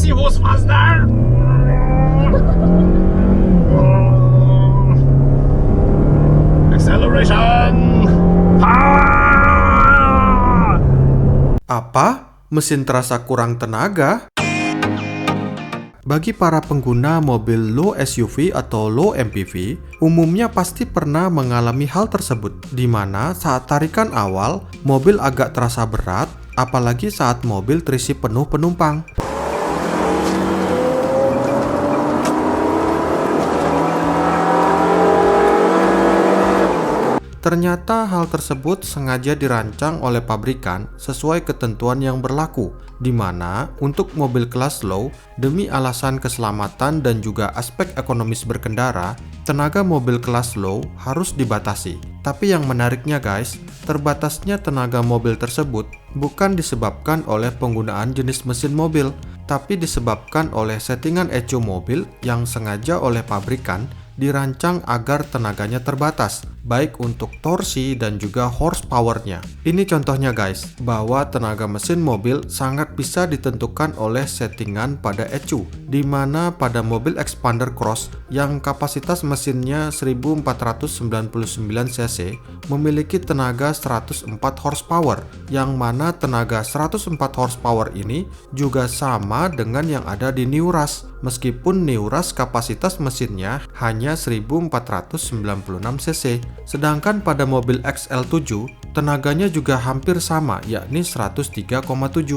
see who's faster. Acceleration. Apa? Mesin terasa kurang tenaga? Bagi para pengguna mobil low SUV atau low MPV, umumnya pasti pernah mengalami hal tersebut, di mana saat tarikan awal, mobil agak terasa berat, apalagi saat mobil terisi penuh penumpang. Ternyata hal tersebut sengaja dirancang oleh pabrikan sesuai ketentuan yang berlaku, di mana untuk mobil kelas low, demi alasan keselamatan dan juga aspek ekonomis berkendara, tenaga mobil kelas low harus dibatasi. Tapi yang menariknya guys, terbatasnya tenaga mobil tersebut bukan disebabkan oleh penggunaan jenis mesin mobil, tapi disebabkan oleh settingan ECU mobil yang sengaja oleh pabrikan dirancang agar tenaganya terbatas, baik untuk torsi dan juga horsepower-nya. Ini contohnya guys, bahwa tenaga mesin mobil sangat bisa ditentukan oleh settingan pada ECU, di mana pada mobil Expander Cross yang kapasitas mesinnya 1499 cc memiliki tenaga 104 horsepower, yang mana tenaga 104 horsepower ini juga sama dengan yang ada di New Rush, meskipun New Rush kapasitas mesinnya hanya 1496 cc. Sedangkan pada mobil XL7, tenaganya juga hampir sama, yakni 103,7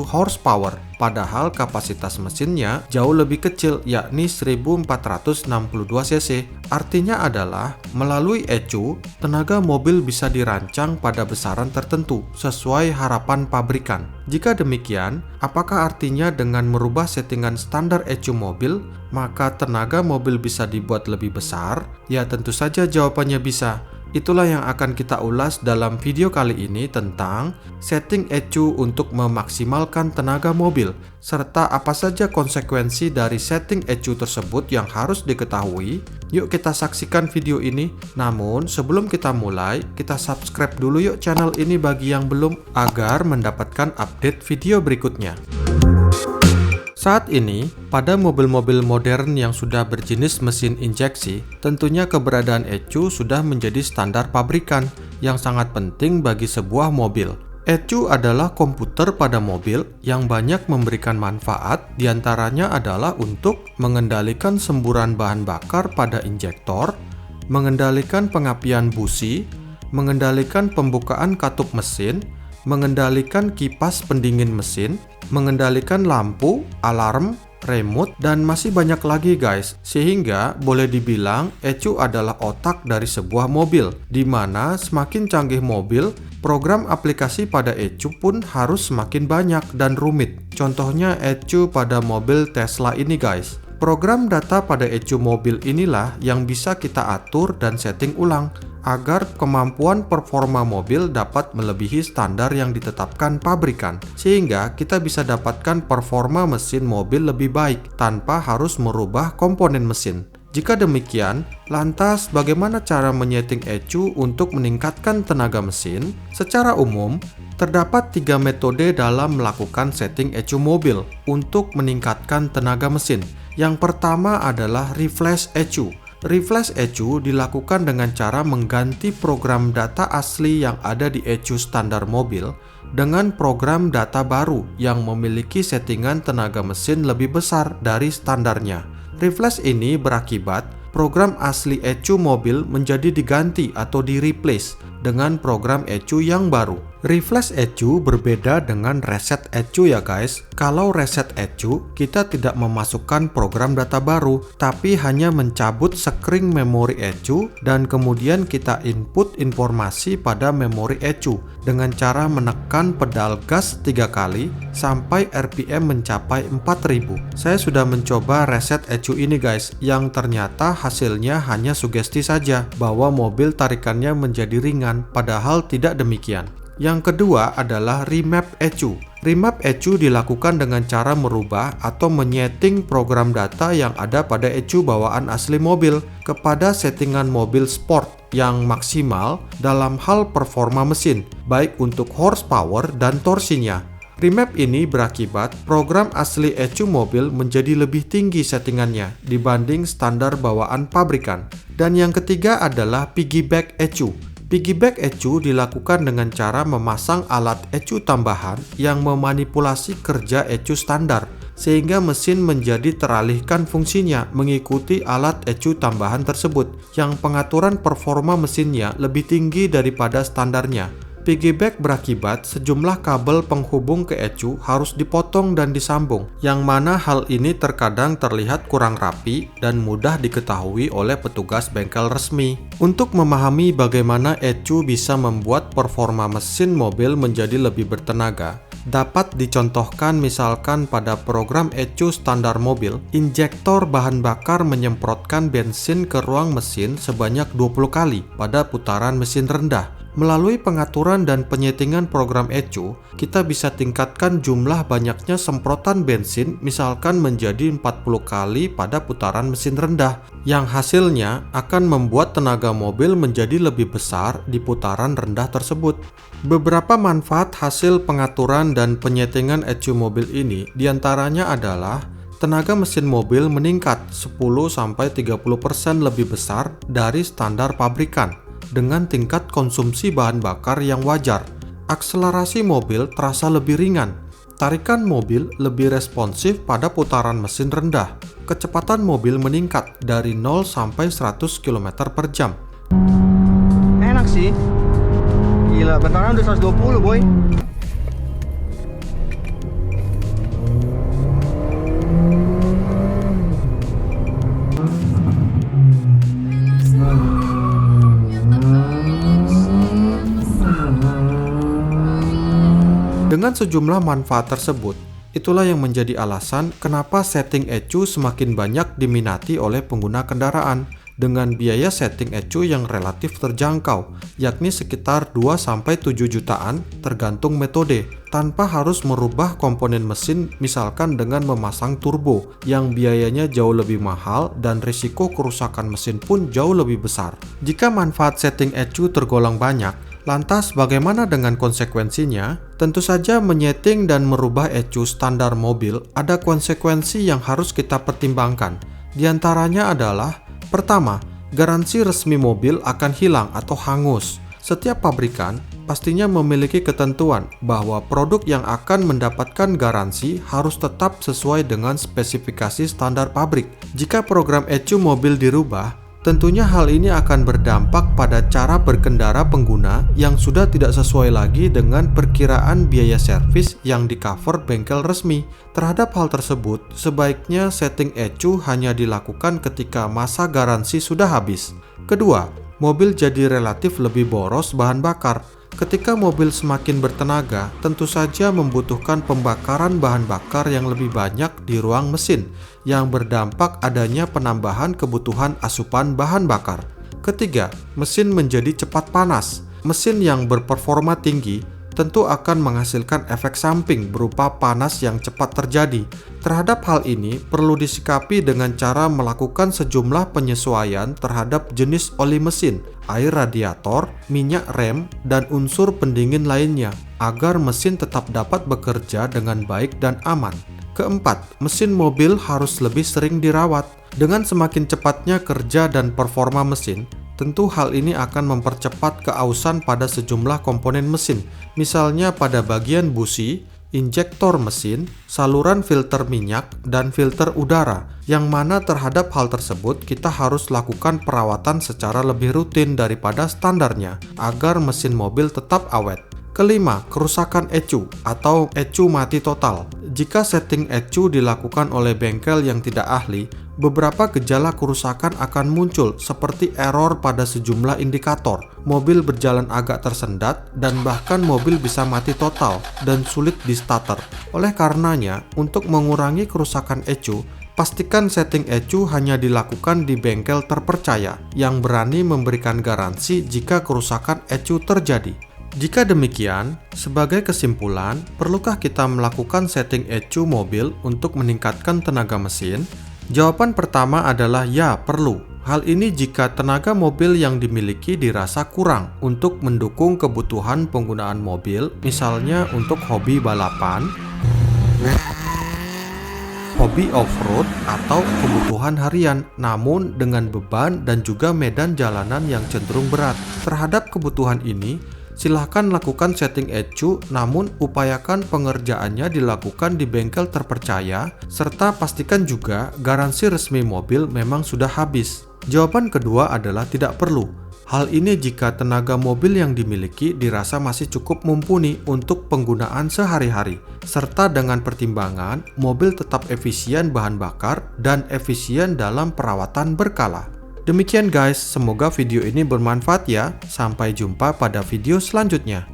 horsepower. Padahal kapasitas mesinnya jauh lebih kecil, yakni 1462 cc. Artinya adalah, melalui ECU, tenaga mobil bisa dirancang pada besaran tertentu, sesuai harapan pabrikan. Jika demikian, apakah artinya dengan merubah settingan standar ECU mobil, maka tenaga mobil bisa dibuat lebih besar? Ya tentu saja jawabannya bisa. Itulah yang akan kita ulas dalam video kali ini tentang setting ECU untuk memaksimalkan tenaga mobil, serta apa saja konsekuensi dari setting ECU tersebut yang harus diketahui. Yuk kita saksikan video ini. Namun sebelum kita mulai, kita subscribe dulu yuk channel ini bagi yang belum, agar mendapatkan update video berikutnya. Saat ini, pada mobil-mobil modern yang sudah berjenis mesin injeksi, tentunya keberadaan ECU sudah menjadi standar pabrikan yang sangat penting bagi sebuah mobil. ECU adalah komputer pada mobil yang banyak memberikan manfaat, diantaranya adalah untuk mengendalikan semburan bahan bakar pada injektor, mengendalikan pengapian busi, mengendalikan pembukaan katup mesin, mengendalikan kipas pendingin mesin, mengendalikan lampu, alarm, remote, dan masih banyak lagi guys. Sehingga boleh dibilang ECU adalah otak dari sebuah mobil, di mana semakin canggih mobil, program aplikasi pada ECU pun harus semakin banyak dan rumit. Contohnya ECU pada mobil Tesla ini guys. Program data pada ECU mobil inilah yang bisa kita atur dan setting ulang, agar kemampuan performa mobil dapat melebihi standar yang ditetapkan pabrikan, sehingga kita bisa dapatkan performa mesin mobil lebih baik tanpa harus merubah komponen mesin. Jika demikian, lantas bagaimana cara menyeting ECU untuk meningkatkan tenaga mesin? Secara umum, terdapat 3 metode dalam melakukan setting ECU mobil untuk meningkatkan tenaga mesin. Yang pertama adalah refresh ECU. Refresh ECU dilakukan dengan cara mengganti program data asli yang ada di ECU standar mobil dengan program data baru yang memiliki settingan tenaga mesin lebih besar dari standarnya. Refresh ini berakibat program asli ECU mobil menjadi diganti atau di-replace dengan program ECU yang baru. Refresh ECU berbeda dengan reset ECU ya guys. Kalau reset ECU, kita tidak memasukkan program data baru, tapi hanya mencabut sekring memori ECU dan kemudian kita input informasi pada memori ECU dengan cara menekan pedal gas 3 kali sampai RPM mencapai 4000. Saya sudah mencoba reset ECU ini guys, yang ternyata hasilnya hanya sugesti saja bahwa mobil tarikannya menjadi ringan, padahal tidak demikian. Yang kedua adalah remap ECU. Remap ECU dilakukan dengan cara merubah atau menyeting program data yang ada pada ECU bawaan asli mobil kepada settingan mobil sport yang maksimal dalam hal performa mesin, baik untuk horsepower dan torsinya. Remap ini berakibat program asli ECU mobil menjadi lebih tinggi settingannya dibanding standar bawaan pabrikan. Dan yang ketiga adalah piggyback ECU. Piggyback ECU dilakukan dengan cara memasang alat ECU tambahan yang memanipulasi kerja ECU standar, sehingga mesin menjadi teralihkan fungsinya mengikuti alat ECU tambahan tersebut, yang pengaturan performa mesinnya lebih tinggi daripada standarnya. Piggyback berakibat sejumlah kabel penghubung ke ECU harus dipotong dan disambung, yang mana hal ini terkadang terlihat kurang rapi dan mudah diketahui oleh petugas bengkel resmi. Untuk memahami bagaimana ECU bisa membuat performa mesin mobil menjadi lebih bertenaga, dapat dicontohkan misalkan pada program ECU standar mobil, injektor bahan bakar menyemprotkan bensin ke ruang mesin sebanyak 20 kali pada putaran mesin rendah. Melalui pengaturan dan penyetingan program ECU, kita bisa tingkatkan jumlah banyaknya semprotan bensin misalkan menjadi 40 kali pada putaran mesin rendah, yang hasilnya akan membuat tenaga mobil menjadi lebih besar di putaran rendah tersebut. Beberapa manfaat hasil pengaturan dan penyetingan ECU mobil ini diantaranya adalah tenaga mesin mobil meningkat 10-30% lebih besar dari standar pabrikan dengan tingkat konsumsi bahan bakar yang wajar. Akselerasi mobil terasa lebih ringan. Tarikan mobil lebih responsif pada putaran mesin rendah. Kecepatan mobil meningkat dari 0 sampai 100 km per jam. Enak sih. Gila, bentaran udah 120, boy. Dengan sejumlah manfaat tersebut, itulah yang menjadi alasan kenapa setting ECU semakin banyak diminati oleh pengguna kendaraan dengan biaya setting ECU yang relatif terjangkau, yakni sekitar 2-7 jutaan tergantung metode, tanpa harus merubah komponen mesin misalkan dengan memasang turbo yang biayanya jauh lebih mahal dan risiko kerusakan mesin pun jauh lebih besar. Jika manfaat setting ECU tergolong banyak, lantas bagaimana dengan konsekuensinya? Tentu saja menyeting dan merubah ECU standar mobil ada konsekuensi yang harus kita pertimbangkan. Di antaranya adalah, pertama, garansi resmi mobil akan hilang atau hangus. Setiap pabrikan pastinya memiliki ketentuan bahwa produk yang akan mendapatkan garansi harus tetap sesuai dengan spesifikasi standar pabrik. Jika program ECU mobil dirubah, tentunya hal ini akan berdampak pada cara berkendara pengguna yang sudah tidak sesuai lagi dengan perkiraan biaya servis yang di-cover bengkel resmi. Terhadap hal tersebut, sebaiknya setting ECU hanya dilakukan ketika masa garansi sudah habis. Kedua, mobil jadi relatif lebih boros bahan bakar. Ketika mobil semakin bertenaga, tentu saja membutuhkan pembakaran bahan bakar yang lebih banyak di ruang mesin, yang berdampak adanya penambahan kebutuhan asupan bahan bakar. Ketiga, mesin menjadi cepat panas. Mesin yang berperforma tinggi tentu akan menghasilkan efek samping berupa panas yang cepat terjadi. Terhadap hal ini, perlu disikapi dengan cara melakukan sejumlah penyesuaian terhadap jenis oli mesin, air radiator, minyak rem, dan unsur pendingin lainnya, agar mesin tetap dapat bekerja dengan baik dan aman. Keempat, mesin mobil harus lebih sering dirawat. Dengan semakin cepatnya kerja dan performa mesin, tentu hal ini akan mempercepat keausan pada sejumlah komponen mesin, misalnya pada bagian busi, injektor mesin, saluran filter minyak, dan filter udara, yang mana terhadap hal tersebut kita harus lakukan perawatan secara lebih rutin daripada standarnya, agar mesin mobil tetap awet. Kelima, kerusakan ECU atau ECU mati total. Jika setting ECU dilakukan oleh bengkel yang tidak ahli, beberapa gejala kerusakan akan muncul seperti error pada sejumlah indikator, mobil berjalan agak tersendat, dan bahkan mobil bisa mati total dan sulit di-starter. Oleh karenanya, untuk mengurangi kerusakan ECU, pastikan setting ECU hanya dilakukan di bengkel terpercaya yang berani memberikan garansi jika kerusakan ECU terjadi. Jika demikian, sebagai kesimpulan, perlukah kita melakukan setting ECU mobil untuk meningkatkan tenaga mesin? Jawaban pertama adalah ya, perlu. Hal ini jika tenaga mobil yang dimiliki dirasa kurang untuk mendukung kebutuhan penggunaan mobil, misalnya untuk hobi balapan, hobi off-road, atau kebutuhan harian, namun dengan beban dan juga medan jalanan yang cenderung berat. Terhadap kebutuhan ini, silahkan lakukan setting ECU, namun upayakan pengerjaannya dilakukan di bengkel terpercaya, serta pastikan juga garansi resmi mobil memang sudah habis. Jawaban kedua adalah tidak perlu. Hal ini jika tenaga mobil yang dimiliki dirasa masih cukup mumpuni untuk penggunaan sehari-hari, serta dengan pertimbangan mobil tetap efisien bahan bakar dan efisien dalam perawatan berkala. Demikian guys, semoga video ini bermanfaat ya. Sampai jumpa pada video selanjutnya.